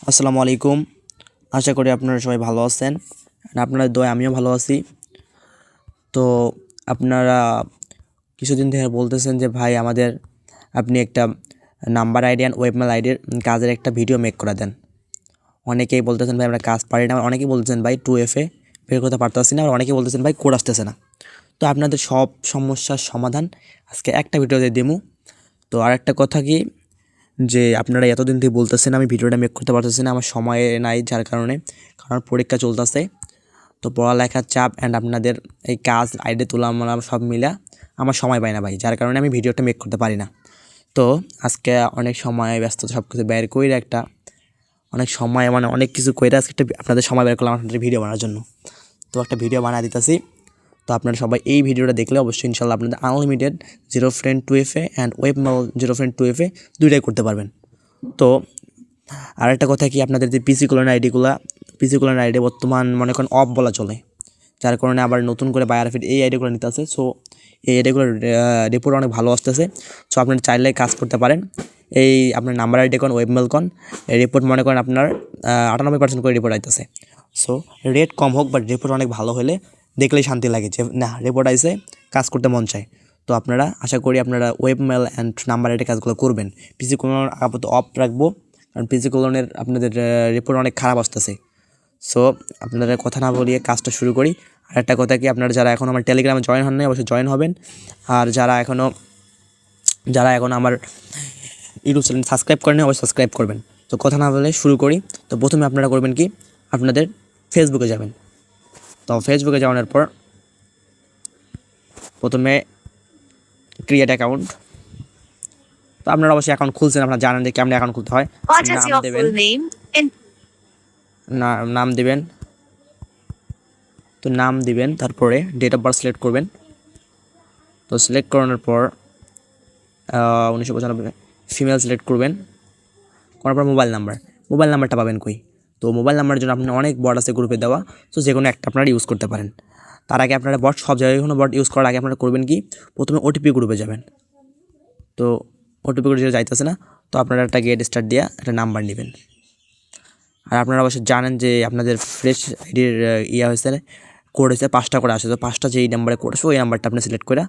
আসসালামু আলাইকুম। আশা করি আপনারা সবাই ভালো আছেন। আপনাদের দোয়ায় আমিও ভালো আছি। তো আপনারা কিছুদিন থেকে বলতেছেন যে ভাই আমাদের আপনি একটা নাম্বার আইডি অ্যান্ড ওয়েবমেল আইডির কাজের একটা ভিডিও মেক করে দেন। অনেকেই বলতেছেন ভাই আমরা কাজ পারি না, অনেকেই বলতেছেন ভাই 2FA বের করতে পারতেছি না, আর অনেকেই বলতেছেন ভাই কোড আসতেছে না। তো আপনাদের সব সমস্যার সমাধান আজকে একটা ভিডিওতে দিমু। তো আরেকটা কথা কি, যে আপনারা এতদিন থেকে বলতেছেন আমি ভিডিওটা মেক করতে পারতেছি না, আমার সময় নাই, যার কারণ পরীক্ষা চলতেছে। তো পড়ালেখার চাপ অ্যান্ড আপনাদের এই কাজ আইডি তোলা আমরা সব মিলা আমার সময় পাই না ভাই, যার কারণে আমি ভিডিওটা মেক করতে পারি না। তো আজকে অনেক সময় ব্যস্ত সব কিছু বের করে অনেক সময় অনেক কিছু কইরা আজকে একটা আপনাদের সময় বের করলাম আপনাদের ভিডিও বানানোর জন্য। তো একটা ভিডিও বানিয়ে দিতেছি। তো আপনারা সবাই এই ভিডিওটা দেখলে অবশ্যই ইনশাল্লাহ আপনাদের unlimited zero friend 2FA and webmail zero friend 2FA দুইটাই করতে পারবেন। তো আরেকটা কথা কি, আপনাদের যে পিসি কলোন আইডি বর্তমান মনে করেন অফ বলা চলে, যার কারণে আবার নতুন করে বায়ার ফিট এই আইডিগুলো নিতে আসে। সো এই আইডিগুলোর রিপোর্ট অনেক ভালো আসতেছে। সো আপনার চাইলে কাজ করতে পারেন। এই আপনার নাম্বার আইডি কোন ওয়েবমেল কোন এই রিপোর্ট মনে করেন আপনার 98% করে রিপোর্ট আইতেছে। সো রেট কম হোক বাট রিপোর্ট অনেক ভালো হলে দেখলেই শান্তি লাগে যে না রিপোর্ট আইসে, কাজ করতে মন চায়। তো আপনারা আশা করি আপনারা ওয়েবমেল অ্যান্ড নাম্বার আইডি কাজগুলো করবেন। পিসি কলোন আপাতত অফ রাখবো, কারণ পিসি কলোনের আপনাদের রিপোর্ট অনেক খারাপ আসতেছে। সো আপনাদের কথা না বলিয়ে কাজটা শুরু করি। আর একটা কথা কি, আপনারা যারা এখন আমার টেলিগ্রামে জয়েন হন নাই অবশ্যই জয়েন হবেন। আর যারা এখন আমার ইউটিউব চ্যানেল সাবস্ক্রাইব করেন অবশ্যই সাবস্ক্রাইব করবেন। তো কথা না বলে শুরু করি। তো প্রথমে আপনারা করবেন কি, আপনাদের ফেসবুকে যাবেন। তো ফেসবুকে যাওয়ার পর প্রথমে ক্রিয়েট অ্যাকাউন্ট। তো আপনারা অবশ্যই অ্যাকাউন্ট খুলছেন, আপনারা জানেন যে কেমন অ্যাকাউন্ট খুলতে হয়। নাম দেবেন, নাম দেবেন। তো নাম দিবেন, তারপরে ডেট অফ বার্থ সিলেক্ট করবেন। তো সিলেক্ট করানোর পর 1995 ফিমেল সিলেক্ট করবেন, করার পর মোবাইল নাম্বারটা পাবেন কই। তো মোবাইল নাম্বারের জন্য আপনার অনেক বট আছে গ্রুপে দেওয়া, তো যে কোনো একটা আপনারা ইউজ করতে পারেন। তার আগে আপনারা বট সব জায়গায় কোনো বট ইউজ করার আগে আপনারা করবেন কি, প্রথমে ওটিপি গ্রুপে যাবেন। তো ওটিপি গ্রুপে যাইতেছে না, তো আপনারা একটা গেট স্টার্ট দিয়ে একটা নাম্বার নেবেন। আর আপনারা অবশ্যই জানেন যে আপনাদের ফ্রেশ আইডির হয়েছে, কোড হয়েছে 5টা করে আসে। তো 5টা যেই নাম্বারে কোড আসবে ওই নাম্বারটা আপনি সিলেক্ট করে,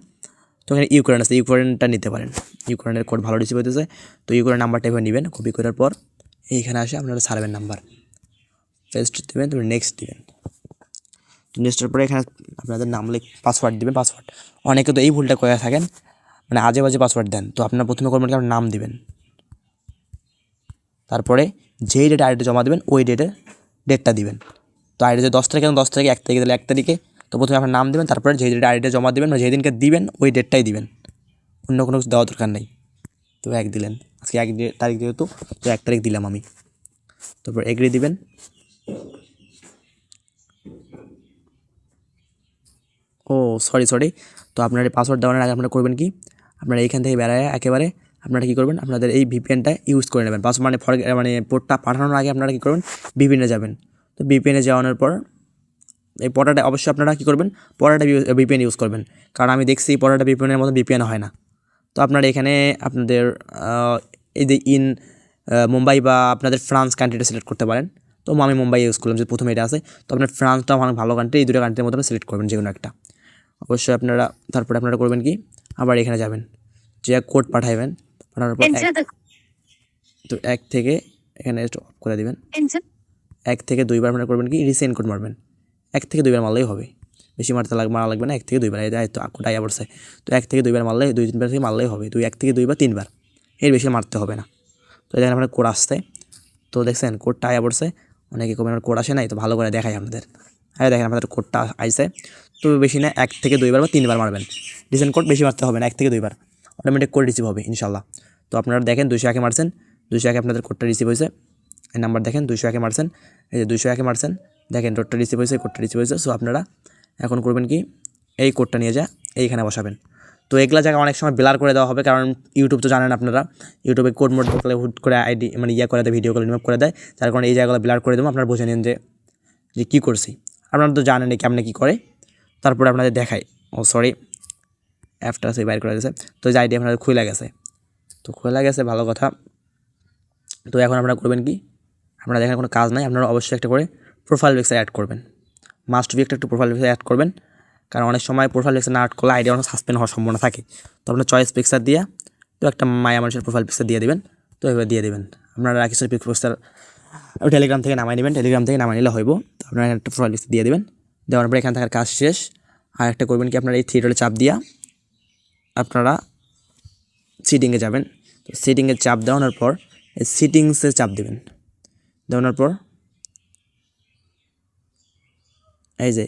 তো এখানে ইউক্রেন আছে, ইউক্রেনটা নিতে পারেন। ইউক্রেনের কোড ভালো রিসিভ হইতেছে। তো ইউক্রেন নাম্বারটা এভাবে নেবেন, কপি করার পর এইখানে আসে আপনারা সার্ভের নাম্বার পেস্ট দেবেন, তারপরে নেক্সট দেবেন। নেক্সটের পরে এখানে আপনাদের নাম পাসওয়ার্ড দেবেন। পাসওয়ার্ড অনেকে তো এই ভুলটা করে থাকেন, আজে বাজে পাসওয়ার্ড দেন। তো আপনারা প্রথমে করবেন কি, আপনার নাম দিবেন, তারপরে যেই ডেটে আইডিটা জমা দেবেন ওই ডেটটা দিবেন। তো আইডি যে 10 তারিখে 10 তারিখে, 1 তারিখে দিলে 1 তারিখে। তো প্রথমে আপনার নাম দেবেন, তারপরে যেই ডেটে আইডিটা জমা দেবেন যেই দিনকে দিবেন ওই ডেটটাই দিবেন, অন্য কোনো কিছু দেওয়ার দরকার নেই। তো 1 দিলেন, আজকে 1 তারিখ যেহেতু, তো 1 তারিখ দিলাম আমি। তারপর এগ্রি দিবেন। ও সরি। তো আপনার এই পাসওয়ার্ড দেওয়ার আগে আপনারা করবেন কি, আপনারা এইখান থেকে বেড়ায় একেবারে আপনারা কী করবেন, আপনাদের এই ভিপিএনটা ইউজ করে নেবেন। পাসওয়ার্ড পোর্টটা পাঠানোর আগে আপনারা কী করবেন, ভিপিএনে যাবেন। তো ভিপিএনে যাওয়ানোর পর এই পড়াটা অবশ্যই আপনারা কী করবেন, পড়াটা ভিপিএন ইউজ করবেন, কারণ আমি দেখছি এই পড়াটা ভিপিএনের মতো ভিপিএন হয় না। তো আপনারা এখানে আপনাদের এই যে মুম্বাই বা আপনাদের ফ্রান্স কান্ট্রিটা সিলেক্ট করতে পারেন। তো আমি মুম্বাই ইউজ করলাম, যে প্রথমে এটা আছে। তো আপনার ফ্রান্সটা অনেক ভালো কান্ট্রি, এই দুটো কান্ট্রির মধ্যে সিলেক্ট করবেন যে কোনো একটা অবশ্যই আপনারা। তারপরে আপনারা করবেন কি, আবার এখানে যাবেন, যে কোড পাঠাইবেন, পাঠানোর পর তো 1 থেকে এখানে অফ করে দিবেন। 1 থেকে 2বার আপনারা করবেন কি, রিসেন্ড কোড মারবেন। 1 থেকে 2বার মারলেই হবে, বেশি মারা লাগবে না। 1 থেকে 2বার তো কোড আইয়া পড়ছে। তো 1 থেকে 2বার মারলে 2-3বার থেকে মারলেই হবে। 1 থেকে 2 বা 3বার, এর বেশি মারতে হবে না। তো দেখেন আপনার কোড আসছে, তো দেখছেন কোডটা আইয়া পড়ছে। অনেকে কমেন্ট আমার কোড আসে নাই, তো ভালো করে দেখাই আপনাদের। হ্যাঁ দেখেন আপনাদের কোডটা আইছে। তো বেশি না, 1 থেকে 2বার বা 3বার মারবেন। রিসেন্ট কোড বেশি মারতে হবে না, 1 থেকে 2বার অটোমেটিক কোড রিসিভ হবে ইনশাল্লাহ। তো আপনারা দেখেন 201 মারছেন, 201 আপনাদের কোডটা রিসিভ হয়েছে। এই নাম্বার দেখেন 201 মারছেন, এই যে 201 মারছেন, দেখেন কোডটা রিসিভ হয়েছে, কোডটা রিসিভ হয়েছে। সো আপনারা এখন করবেন কি, এই কোডটা নিয়ে এইখানে বসাবেন। তো এগুলা জায়গা অনেক সময় ব্লার করে দেওয়া হবে, কারণ ইউটিউব তো জানেন আপনারা, ইউটিউবে কোড মোড দেখলে হুট করে আইডি করে দেয়, ভিডিও করে রিমুভ করে দেয়। তার কারণে এই জায়গাগুলো ব্লার করে দেবো, আপনারা বুঝে নিন যে কী করছি। আপনারা তো জানেন কেমনে কী করে। তারপরে আপনাদের দেখাই, সরি অ্যাপটা সেই বাইর করে গেছে। তো যে আইডি আপনাদের খুলে গেছে, তো খুলে গেছে ভালো কথা। তো এখন আপনারা করবেন কি, আপনারা এখানে কোনো কাজ নাই, আপনারা অবশ্যই একটা করে প্রোফাইল পিকচার অ্যাড করবেন, মাস্ট বি একটা প্রোফাইল পিকচার অ্যাড করবেন। কারণ অনেক সময় প্রোফাইল পিকচার না অ্যাড করলে আইডিয়া অনেক সাসপেন্ড হওয়ার সম্ভাবনা থাকে। তো আপনার চয়েস পিকচার দিয়া তো একটা মায়া মানুষের প্রোফাইল পিকচার দিয়ে দেবেন, তো এভাবে দিয়ে দেবেন। আপনারা কিছু পিকচার টেলিগ্রাম থেকে নামাই নেবেন, টেলিগ্রাম থেকে নামাই নিলে হইব। তো আপনারা একটা প্রোফাইল পিকচার দিয়ে দেবেন, দেওয়ার পরে এখান থাকার কাজ শেষ। আর একটা করবেন কি, আপনারা এই থ্রি ডটে চাপ দিয়া আপনারা সিটিংয়ে যাবেন। তো সিটিংয়ে চাপ দেওয়ানোর পর এই সিটিংসে চাপ দেবেন, দেওয়ানোর পর এই যে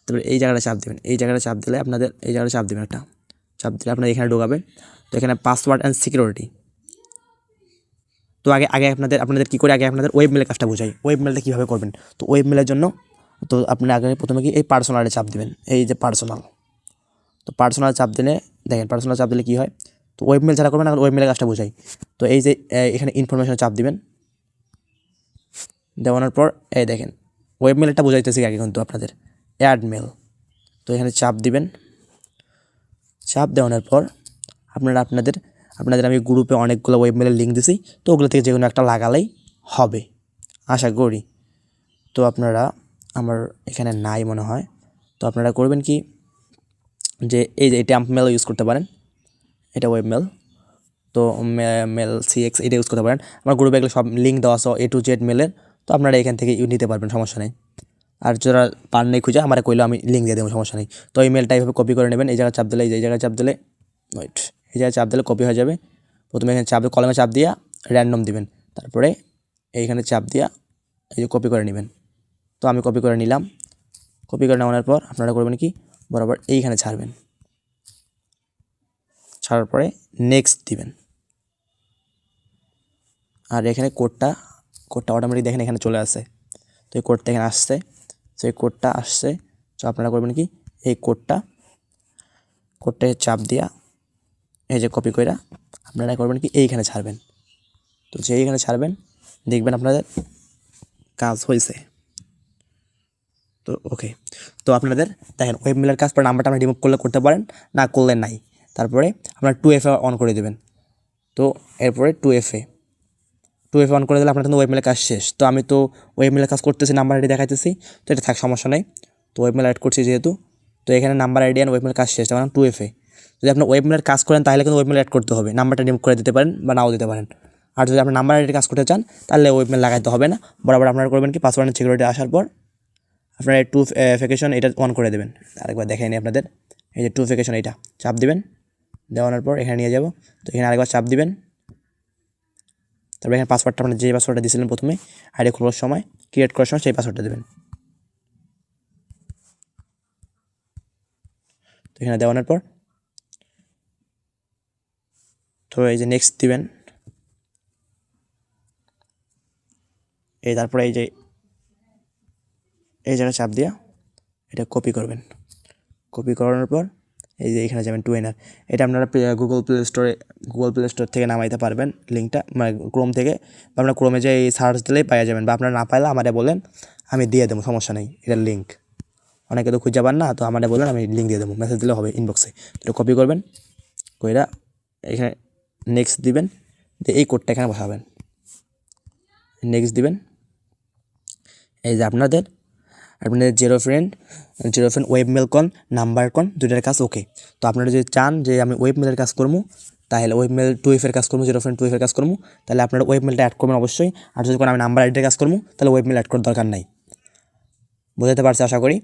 তারপরে এই জায়গাটা চাপ দেবেন, এই জায়গাটা চাপ দিলে আপনাদের এই জায়গাটা চাপ দেবেন, একটা চাপ দিলে আপনারা এখানে ঢোকাবেন। তো এখানে পাসওয়ার্ড অ্যান্ড সিকিউরিটি। তো আগে আপনাদের কী করে আগে আপনাদের ওয়েব মেলের কাজটা বোঝাই, ওয়েব মেলটা কীভাবে করবেন। তো ওয়েব মেলের জন্য তো আপনি আগে প্রথমে কি এই পার্সোনালে চাপ দেবেন, এই যে পার্সোনাল। তো পার্সোনাল চাপ দিলে দেখেন, পার্সোনাল চাপ দিলে কী হয়, তো ওয়েব মেল যারা করবেন ওয়েব মেলের কাজটা বোঝাই। তো এই যে এখানে ইনফরমেশনে চাপ দিবেন, দেওয়ানোর পর এই দেখেন ওয়েব মেলটা বোঝাইতেছি আগে কিন্তু আপনাদের অ্যাড মেল। তো এখানে চাপ দিবেন, চাপ দেওয়ানোর পর আপনাদের আমি গ্রুপে অনেকগুলো ওয়েব মেলের লিঙ্ক দিছি, তো ওগুলো থেকে যে কোনো একটা লাগালেই হবে আশা করি। তো আপনারা আমার এখানে নাই মনে হয়, তো আপনারা করবেন কি যে এই যে ট্যাম্প মেল ইউজ করতে পারেন, এটা ওয়েব মেল। তো মেল সিএক্স এটা ইউজ করতে পারেন। আমার গ্রুপে এগুলো সব লিঙ্ক দেওয়া আছে A to Z মেলের, তো আপনারা এখান থেকে নিতে পারবেন, সমস্যা নেই। আর যারা পান নেই খুঁজে আমার কইলেও আমি লিঙ্ক দিয়ে দেবো, সমস্যা নেই। তো এই মেলটা এইভাবে কপি করে নেবেন, এই জায়গায় চাপ দিলে এই জায়গায় চাপ দিলে এই জায়গায় চাপ দিলে কপি হয়ে যাবে। প্রথমে এখানে চাপ কলমে চাপ দিয়া র্যান্ডম দিবেন, তারপরে এইখানে চাপ দিয়া এই যে কপি করে নেবেন। তো আমি কপি করে নিলাম, কপি করে নেওয়ার পর আপনারা করবেন কি বরাবর এইখানে ছাড়বেন, ছাড়ার পরে নেক্সট দিবেন। আর এখানে কোডটা অটোমেটিক দেখেন এখানে চলে আসে। তো এই কোডটা এখানে আসছে, সেই কোডটা আসছে। তো আপনারা করবেন কি এই কোডটা চাপ দিয়া এই যে কপি কইরা আপনারা করবেন কি এইখানে ছাড়বেন। তো যে এইখানে ছাড়বেন দেখবেন আপনাদের কাজ হয়েছে। তো ওকে, তো আপনাদের দেখেন ওয়েব মেলের কাজ পর নাম্বারটা আপনি রিমুভ করলে করতে পারেন, না করলে নাই। তারপরে আপনারা 2FA অন করে দেবেন। তো এরপরে 2FA অন করে দিলে আপনার কিন্তু ওয়েব মেলের কাজ শেষ। তো আমি তো ওয়েব মেলের কাজ করতেছি, নাম্বার আইডি দেখাইতেছি, তো এটা থাক সমস্যা নেই। তো ওয়েব মেল অ্যাড করছি যেহেতু, তো এখানে নাম্বার আইডি আর ওয়েব মেলের কাজ শেষ, তখন 2FA। যদি আপনি ওয়েব মেলের কাজ করেন তাহলে কিন্তু ওয়েব মেল অ্যাড করতে হবে, নাম্বারটা রিমুভ করে দিতে পারেন বা নাও দিতে পারেন। আর যদি আপনি নাম্বার আইডির কাজ করতে চান তাহলে ওয়েব মেল লাগাইতে হবে না, বরাবর আপনারা করবেন কি পাসওয়ার্ড অ্যান্ড সিকিউরিটি আসার পর আপনারা 2FA এটা অন করে দেবেন। আরেকবার দেখাই নি আপনাদের, এই যে 2FA এটা চাপ দিবেন, দেওয়ানোর পর এখানে নিয়ে যাব। তো এখানে আরেকবার চাপ দিবেন, তারপরে এখানে পাসওয়ার্ডটা আপনার যে পাসওয়ার্ডটা দিয়েছিলেন প্রথমে আইডি খোলার সময়, ক্রিয়েট করার সময় সেই পাসওয়ার্ডটা দেবেন। তো এখানে দেওয়ানোর পর তো এই যে নেক্সট দিবেন, এই তারপরে এই যে এই জায়গায় চাপ দিয়া এটা কপি করবেন। কপি করানোর পর এই যে এখানে যাবেন 2NR, এটা আপনারা গুগল প্লে স্টোর থেকে নামাইতে পারবেন লিঙ্কটা, মানে ক্রোম থেকে, বা আপনার ক্রোমে যে সার্চ দিলেই পাওয়া যাবেন, বা আপনারা না পাইলে আমাদের বলেন আমি দিয়ে দেবো, সমস্যা নেই। এটার লিঙ্ক অনেকে তো খুঁজে পান না, তো আমাদের বলেন আমি লিঙ্ক দিয়ে দেবো, মেসেজ দিলে হবে ইনবক্সে। তো কপি করবেন, কইরা এখানে নেক্সট দিবেন, এই কোডটা এখানে বসাবেন, নেক্সট দিবেন। এই যে আপনাদের জিরো ফ্রেন্ড ওয়েব মেল কন নাম্বার কন দুইটার কাজ ওকে। তো আপনারা যদি চান যে আমি ওয়েব মেলের কাজ করবো, তাহলে ওয়েব মেল 2FA কাজ করবো, জিরো ফ্রেন্ড 2FA কাজ করবো, তাহলে আপনারা ওয়েব মেলটা অ্যাড করবেন অবশ্যই। আর যদি কোনো আমি নাম্বার আইডির কাজ করবো তাহলে ওয়েব মেল অ্যাড করার দরকার নাই। বোঝাতে পারছি আশা করি।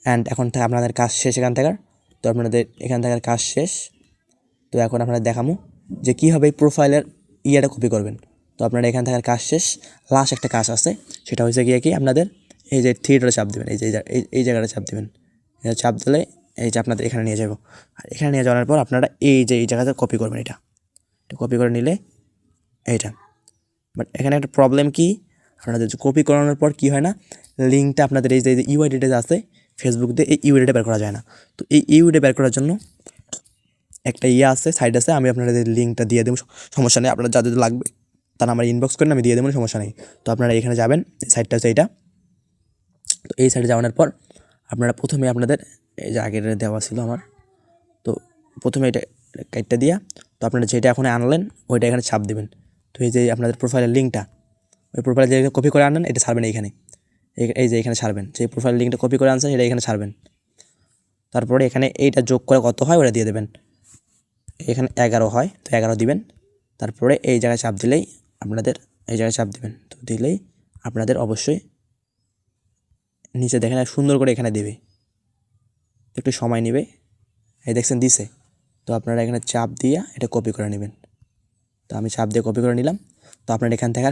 অ্যান্ড এখন থেকে আপনাদের কাজ শেষ এখান থেকে। তো আপনাদের এখান থেকে কাজ শেষ। তো এখন আপনারা দেখামো যে কীভাবে প্রোফাইলের ইয়েটা কপি করবেন। তো আপনারা এখান থেকে কাজ শেষ, লাস্ট একটা কাজ আছে, সেটা হচ্ছে গিয়ে কি আপনাদের এই যে থ্রিটা চাপ দেবেন, এই জায়গাটা চাপ দেবেন। চাপ দিলে এই যে আপনাদের এখানে নিয়ে যাব। আর এখানে নিয়ে যাওয়ার পর আপনারা এই জায়গাতে কপি করবেন, এটা কপি করে নিলে এইটা। বাট এখানে একটা প্রবলেম কি, আপনাদের কপি করানোর পর কি হয় না, লিঙ্কটা আপনাদের এই যে ইউআইডিটা আছে ফেসবুক দিয়ে, এই ইউআইডিটা বের করা যায় না। তো এই ইউআইডি বের করার জন্য একটা আছে, সাইড আছে, আমি আপনাদের লিঙ্কটা দিয়ে দেবো, সমস্যা নেই। আপনারা যাদের লাগবে তারা আমার ইনবক্স করেন, আমি দিয়ে দেবো, সমস্যা নেই। তো আপনারা এখানে যাবেন, সাইডটা হচ্ছে এইটা। তো এই সাইডে যাওয়ার পর আপনারা প্রথমে আপনাদের এই যে আগের দেওয়া ছিল আমার, তো প্রথমে এটা কাইটটা দিয়া, তো আপনারা যেটা এখন আনলেন ওইটা এখানে ছাপ দেবেন। তো এই যে আপনাদের প্রোফাইলের লিঙ্কটা, ওই প্রোফাইল যে কপি করে আনেন এটা ছাড়বেন এইখানে, এই যে এখানে ছাড়বেন, সেই প্রোফাইল লিঙ্কটা কপি করে আনছেন এটা এখানে ছাড়বেন। তারপরে এখানে এইটা যোগ করে কত হয় ওটা দিয়ে দেবেন। এখানে 11 হয় তো 11 দিবেন। তারপরে এই জায়গায় চাপ দিলেই আপনাদের, এই জায়গায় চাপ দিবেন, তো দিলেই আপনাদের অবশ্যই নিচে দেখেন সুন্দর করে এখানে দেবে, একটু সময় নেবে। এই দেখছেন দিছে, তো আপনারা এখানে চাপ দিয়ে এটা কপি করে নেবেন। তো আমি চাপ দিয়ে কপি করে নিলাম। তো আপনার এখান থেকে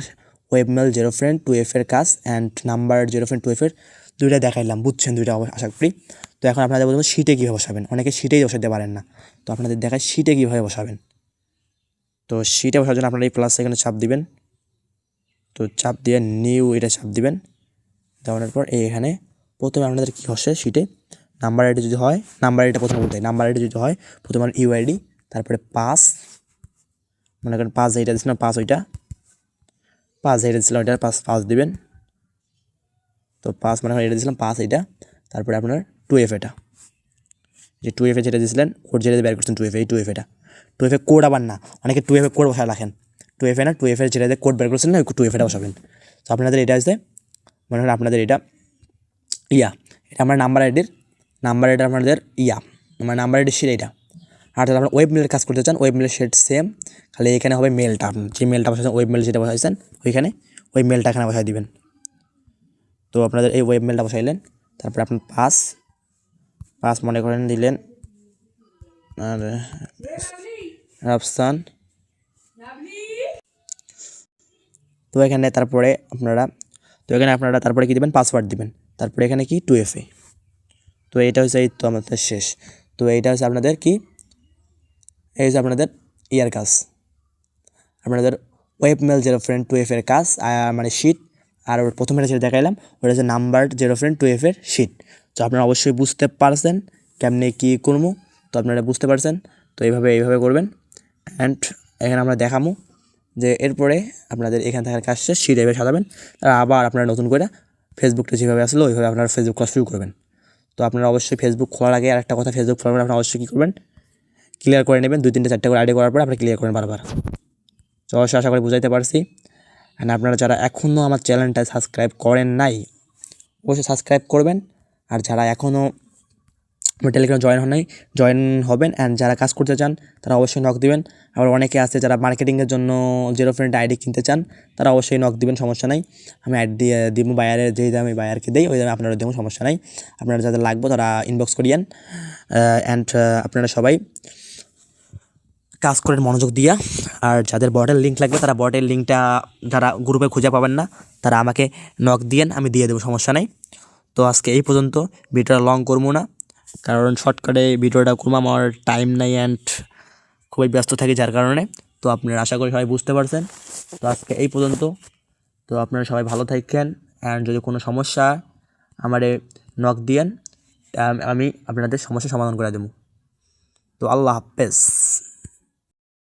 ওয়েবমেল জিরো ফ্রেন্ড 2F এর কাজ and number zero friend 2F এর দুইটা দেখাইলাম, বুঝছেন দুইটা আশা করি। তো এখন আপনাদের বলবো শিটে কীভাবে বসাবেন, অনেকে শিটেই বসাতে পারেন না, তো আপনাদের দেখায় শিটে কীভাবে বসাবেন। তো শিটে বসার জন্য আপনারা এই প্লাস এখানে চাপ দিবেন, তো চাপ দিয়ে নিউ এটা চাপ দিবেন। দেওয়ানোর পর এখানে প্রথমে আপনাদের কী হচ্ছে শিটে নাম্বার আইডি যদি হয়, নাম্বার আইডিটা প্রথমে বলতে হয়, নাম্বার আইডি যদি হয় প্রথমে ইউআইডি, তারপরে 5, মনে করেন 5 এইটা দিচ্ছিলাম, 5 ওইটা 5 এইটা দিচ্ছিলাম, ওইটা 5 দিবেন। তো 5 মনে করেন এটা দিয়েছিলাম 5 এইটা, তারপরে আপনার 2F এটা, যে 2F যেটা দিয়েছিলেন কোড যেটা বের করছেন 2F, এই 2F এটা 2F কোড আবার না, অনেকে 2F কোড বসায় রাখেন, 2F না 2F যেটা কোড বের করছেন না ওই 2F এটা বসাবেন। তো আপনাদের এটা আছে, মনে করেন আপনাদের এটা এটা আমার নাম্বার আইডির আপনাদের আমার নাম্বার আইডির শিট এটা। আর যদি আপনার ওয়েব মেলের কাজ করতে চান, ওয়েব মেলের সেট সেম, খালি এখানে হবে মেলটা, আপনার যে মেলটা বসাইছেন ওয়েব মেল যেটা বসাইছেন ওইখানে ওই মেলটা এখানে বসাই দিবেন। তো আপনাদের এই ওয়েব মেলটা বসাইলেন, তারপরে আপনার পাস মনে করেন দিলেন আর রাফসান। তো এখানে তারপরে আপনারা তারপরে কী দেবেন, পাসওয়ার্ড দিবেন, তারপরে এখানে কি 2FA। তো এইটা হচ্ছে এই তো আমাদের শেষ। তো এইটা হচ্ছে আপনাদের কি, এই হচ্ছে আপনাদের ইয়ার কাজ, আপনাদের ওয়েবমেল জিরো ফ্রেন্ড 2F এর কাজ, মানে শিট। আর ওর প্রথমে যেটা দেখাইলাম ওটা হচ্ছে নাম্বার জিরো ফ্রেন্ড 2F এর শিট। তো আপনারা অবশ্যই বুঝতে পারছেন কেমনে কী করবো, তো আপনারা বুঝতে পারছেন। তো এইভাবে করবেন। অ্যান্ড এখানে আমরা দেখাবো যে এরপরে আপনাদের এখান থেকে কাজ শেষ, শিট এভাবে সাজাবেন। আর আবার আপনারা নতুন করে ফেসবুকটা যেভাবে আসলো ওইভাবে আপনারা ফেসবুক খোলা শুরু করবেন। তো আপনারা অবশ্যই ফেসবুক খোলার আগে আর একটা কথা, ফেসবুক খোলার পরে আপনারা অবশ্যই কী করবেন, ক্লিয়ার করে নেবেন, 2, 3, 4 করে আইডি করার পর আপনি ক্লিয়ার করেন বারবার। তো অবশ্যই আশা করি বুঝাইতে পারছি। অ্যান্ড আপনারা যারা এখনও আমার চ্যানেলটা সাবস্ক্রাইব করেন নাই অবশ্যই সাবস্ক্রাইব করবেন। আর যারা এখনও আমার টেলিগ্রাম জয়েন হবেন। অ্যান্ড যারা কাজ করতে চান তারা অবশ্যই নক দিবেন। আবার অনেকে আছে যারা মার্কেটিংয়ের জন্য জিরো ফ্রেন্ড আইডি কিনতে চান, তারা অবশ্যই নক দিবেন, সমস্যা নাই। আমি আইডি দিয়ে দিব বায়ারের, যেই দামে বায়ারকে দেই ওই দামে আপনারা দেবো, সমস্যা নাই। আপনারা যাদের লাগবে তারা ইনবক্স করিয়েন। অ্যান্ড আপনারা সবাই কাজ করেন মনোযোগ দিয়া। আর যাদের বটের লিঙ্ক লাগবে তারা বটের লিঙ্কটা যারা গ্রুপে খুঁজে পাবেন না তারা আমাকে নক দিয়েন, আমি দিয়ে দেবো, সমস্যা নাই। তো আজকে এই পর্যন্ত, ভিডিওটা লং করবো না, কারণ শর্টকাটে ভিডিওটা করবো, আমার টাইম নাই অ্যান্ড খুবই ব্যস্ত থাকি যার কারণে। তো আপনারা আশা করি সবাই বুঝতে পারছেন। তো আজকে এই পর্যন্ত। তো আপনারা সবাই ভালো থাকেন। অ্যান্ড যদি কোনো সমস্যা আমারে নক দিয়েন, আমি আপনাদের সমস্যার সমাধান করে দেবো। তো আল্লাহ হাফেজ।